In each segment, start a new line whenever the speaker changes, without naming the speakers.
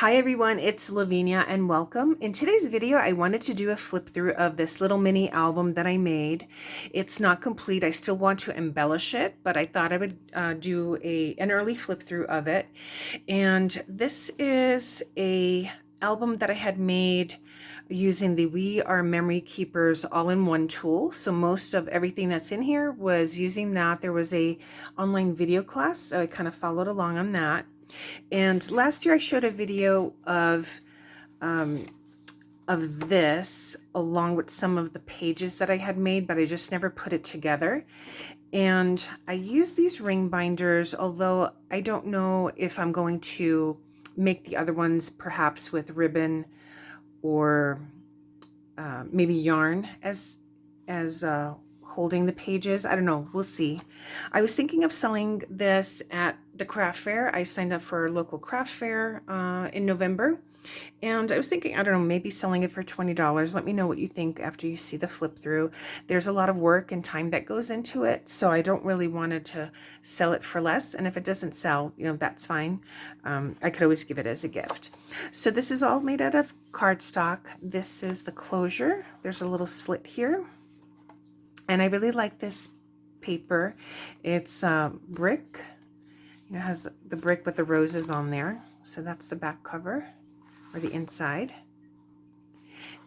Hi everyone, it's Lavinia and welcome. In today's video, I wanted to do a flip through of this little mini album that I made. It's not complete. I still want to embellish it, but I thought I would do an early flip through of it. And this is a album that I had made using the We Are Memory Keepers all-in-one tool. So most of everything that's in here was using that. There was a online video class, so I kind of followed along on that. And last year I showed a video of this along with some of the pages that I had made, but I just never put it together. And I use these ring binders, although I don't know if I'm going to make the other ones perhaps with ribbon or maybe yarn as holding the pages. I don't know, we'll see. I was thinking of selling this at the craft fair. I signed up for a local craft fair in November, and I was thinking, I don't know, maybe selling it for $20. Let me know what you think after you see the flip through. There's a lot of work and time that goes into it, so I don't really want to sell it for less. And if it doesn't sell, you know, that's fine. I could always give it as a gift. So this is all made out of cardstock. This is the closure. There's a little slit here. And I really like this paper. It's brick. It has the brick with the roses on there. So that's the back cover, or the inside.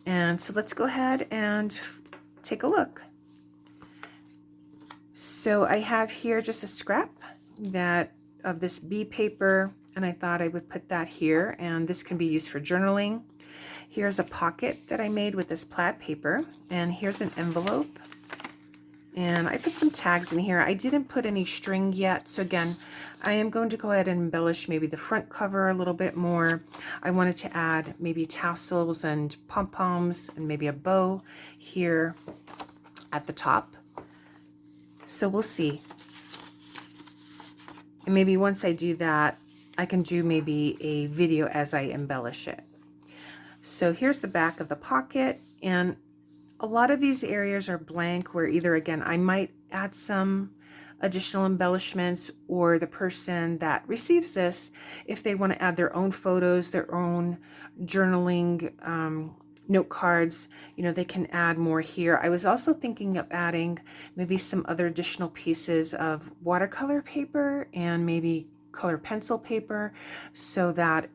And so let's go ahead and take a look. So I have here just a scrap of this bee paper, and I thought I would put that here, and this can be used for journaling. Here's a pocket that I made with this plaid paper, and here's an envelope. And I put some tags in here. I didn't put any string yet. So again, I am going to go ahead and embellish maybe the front cover a little bit more. I wanted to add maybe tassels and pom-poms and maybe a bow here at the top. So we'll see. And maybe once I do that, I can do maybe a video as I embellish it. So here's the back of the pocket, and a lot of these areas are blank where either, again, I might add some additional embellishments, or the person that receives this, if they want to add their own photos, their own journaling note cards, you know, they can add more here. I was also thinking of adding maybe some other additional pieces of watercolor paper and maybe color pencil paper, so that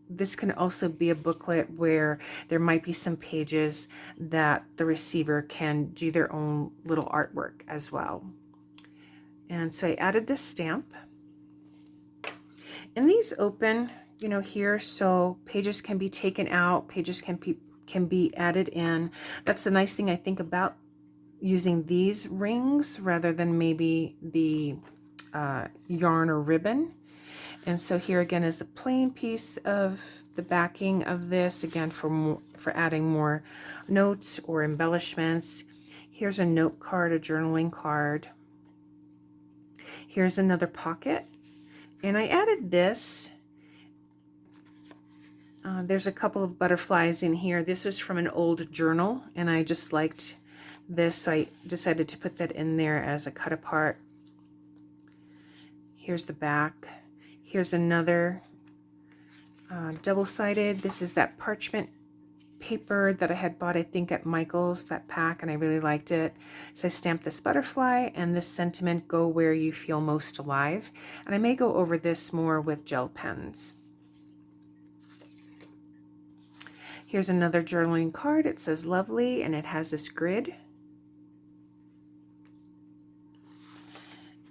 this can also be a booklet where there might be some pages that the receiver can do their own little artwork as well. And so I added this stamp. And these open, you know, here, so pages can be taken out, pages can be added in. That's the nice thing I think about using these rings rather than maybe the yarn or ribbon. And so here again is the plain piece of the backing of this, again for adding more notes or embellishments. Here's a note card, a journaling card. Here's another pocket, and I added this. There's a couple of butterflies in here. This was from an old journal, and I just liked this, so I decided to put that in there as a cut apart. Here's the back. Here's another double-sided. This is that parchment paper that I had bought, I think, at Michael's, that pack, and I really liked it. So I stamped this butterfly and this sentiment, "Go where you feel most alive." And I may go over this more with gel pens. Here's another journaling card. It says "Lovely," and it has this grid.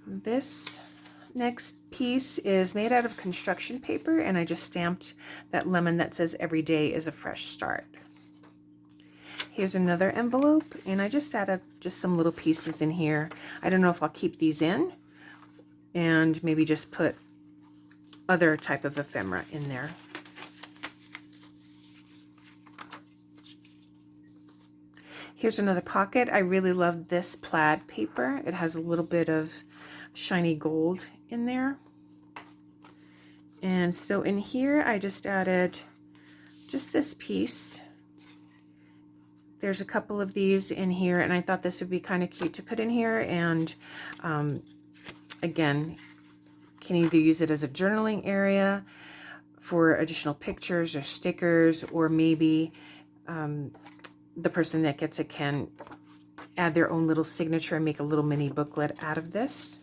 This next piece is made out of construction paper, and I just stamped that lemon that says "Every day is a fresh start." Here's another envelope, and I just added just some little pieces in here. I don't know if I'll keep these in and maybe just put other type of ephemera in there. Here's another pocket. I really love this plaid paper. It has a little bit of shiny gold in there. And so in here I just added just this piece. There's a couple of these in here, and I thought this would be kind of cute to put in here. And again, can either use it as a journaling area, for additional pictures or stickers, or maybe the person that gets it can add their own little signature and make a little mini booklet out of this.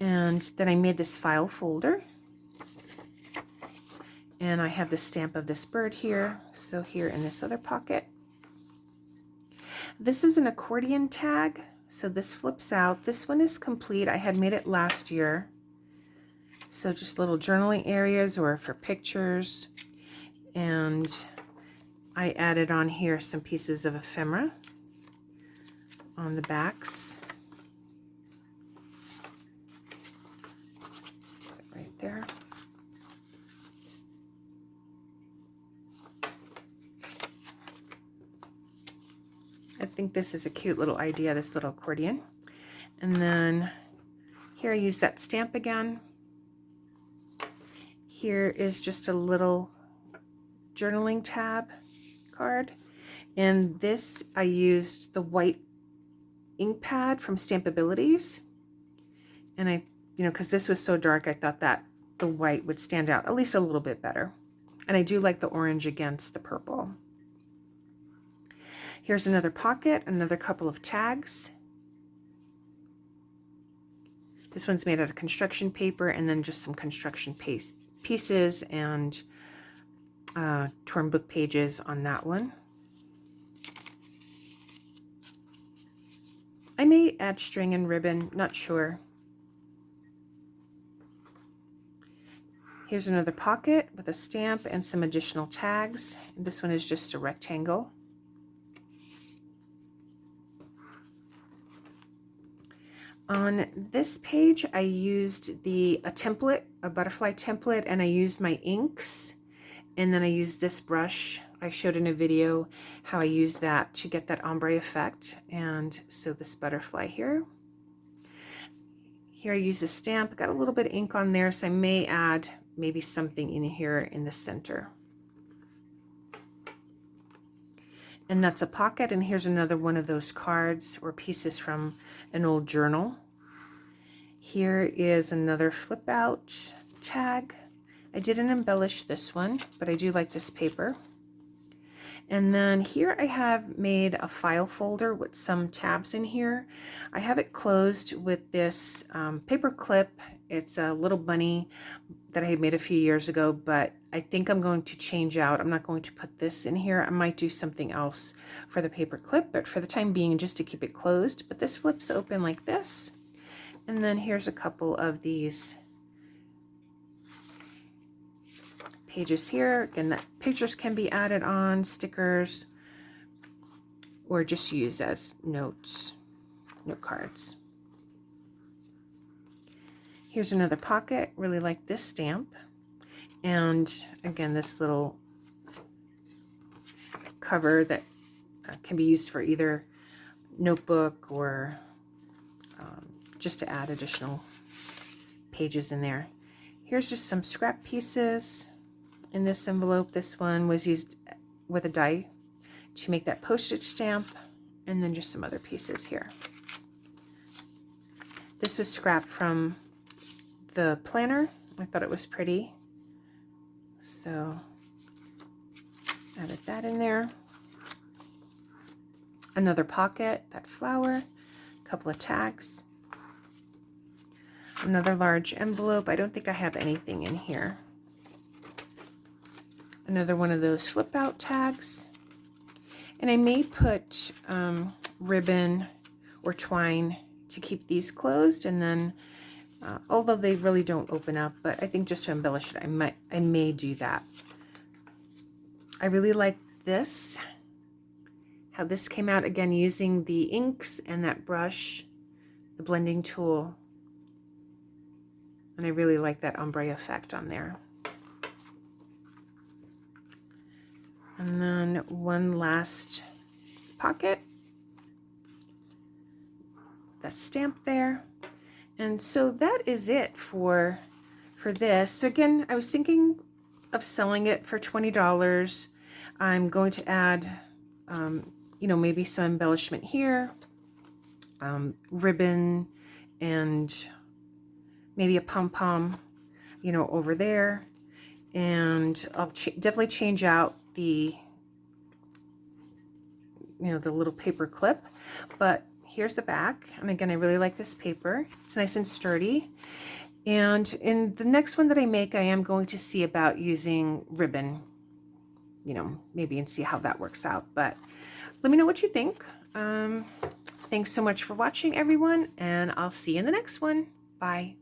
And then I made this file folder. And I have the stamp of this bird here. So here in this other pocket. This is an accordion tag. So this flips out. This one is complete. I had made it last year. So just little journaling areas or for pictures. And I added on here some pieces of ephemera on the backs. So right there. I think this is a cute little idea, this little accordion. And then here I use that stamp again. Here is just a little journaling tab card. And this I used the white ink pad from Stampabilities. And I, because this was so dark, I thought that the white would stand out at least a little bit better. And I do like the orange against the purple. Here's another pocket, another couple of tags. This one's made out of construction paper and then just some construction pieces and torn book pages on that one. I may add string and ribbon, not sure. Here's another pocket with a stamp and some additional tags. This one is just a rectangle. On this page, I used a template, a butterfly template, and I used my inks. And then I used this brush. I showed in a video how I used that to get that ombre effect. And so this butterfly here. Here I used a stamp. Got a little bit of ink on there, so I may add maybe something in here in the center. And that's a pocket, and here's another one of those cards or pieces from an old journal. Here is another flip out tag. I didn't embellish this one, but I do like this paper. And then here I have made a file folder with some tabs in here. I have it closed with this paper clip. It's a little bunny that I had made a few years ago, but I think I'm going to change out. I'm not going to put this in here. I might do something else for the paper clip, but for the time being, just to keep it closed. But this flips open like this. And then here's a couple of these pages here. Again, that pictures can be added on, stickers, or just used as notes, note cards. Here's another pocket. Really like this stamp. And again, this little cover that can be used for either notebook or just to add additional pages in there. Here's just some scrap pieces in this envelope. This one was used with a die to make that postage stamp, and then just some other pieces here. This was scrap from the planner. I thought it was pretty, so added that in there. Another pocket, that flower, a couple of tags. Another large envelope. I don't think I have anything in here. Another one of those flip out tags. And I may put ribbon or twine to keep these closed, and then although they really don't open up, but I think just to embellish it, I may do that. I really like this, how this came out, again using the inks and that brush, the blending tool. And I really like that ombre effect on there. And then one last pocket. That stamp there. And so that is it for this. So again, I was thinking of selling it for $20. I'm going to add, maybe some embellishment here, ribbon, and maybe a pom-pom, you know, over there. And I'll definitely change out the, you know, the little paper clip. But here's the back. And again, I really like this paper. It's nice and sturdy. And in the next one that I make, I am going to see about using ribbon, you know, maybe, and see how that works out. But let me know what you think. Thanks so much for watching, everyone, and I'll see you in the next one. Bye.